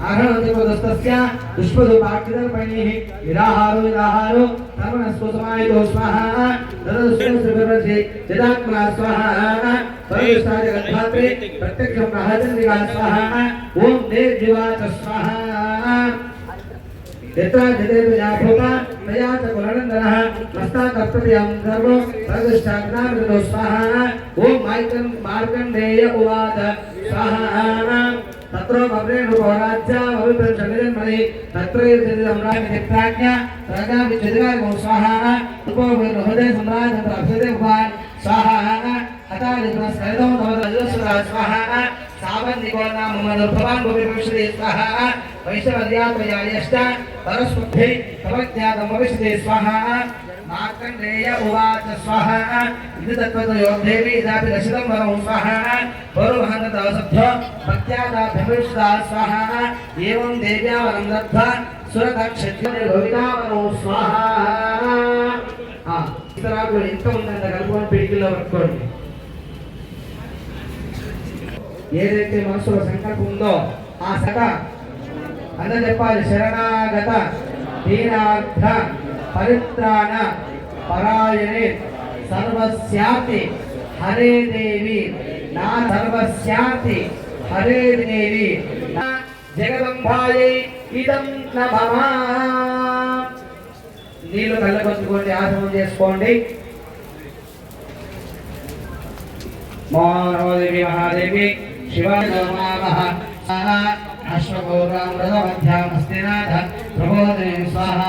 आहरणोदस्तस्य पुष्पधूपाक्षितर्पणैः निराहारो सर्वणस्तु समाहितो स्वाहा तदस्वस्त्रवर्षे जदात्मना स्वाहा सर्वस्ताय गन्धात्रे प्रत्यक्षं प्रहचन्द्रिका स्वाहा ॐ देवजीवाच स्वाहा यत्र जतेर्विजा भूता तया च कुलनन्दनः मस्ताकर्तव्यं सर्वो सर्वष्टाग्नामृतो स्वाहा ॐ मार्कण्डेय उवाच स्वाहा तत्रो भव्रेणुपौराज्या भविष्यन्मणि तत्र सम्राज्ञा राजा विचिद्रागो स्वाहा उपो हृदय सम्राज तत्र अभ्युदय भवान् स्वाहा हतालिपुरस्करितो नवदजस्वरा स्वाहा सावन्निको नाम मधुर्भवान् भविष्यति स्वाहा वैष्णवद्यात्मयायश्च परस्पृद्धे तवज्ञातं भविष्यति स्वाहा मार्कण्डेय उवाच स्वाहा इति तत्त्वतो देवी इदापि दशितं वरं स्वाहा पौरुहन्ततवसभ्यो भक्त्यादाभ्यभिष्टा स्वाहा एवं देव्या वरं दत्त्वा सुरदक्षिणो स्वाहा इतरागु इंत ఉందంట కలుపుకొని పిడికిలో పట్టుకోండి ఏదైతే మనసులో సంకల్పం ఉందో ఆ సక అన్న చెప్పాలి శరణాగత దీనార్థ పరిత్రాణ పరాయణే సర్వస్యాతి హరే దేవి నా సర్వస్యాతి హరే దేవి జగదంబాయై ఇదం నమః నీళ్ళు కళ్ళకొచ్చుకోండి ఆసనం చేసుకోండి మోహనోదేవి మహాదేవి శివాయ నమః అశ్వగోరామృత మధ్యామస్తినాథ ప్రబోధిని స్వాహా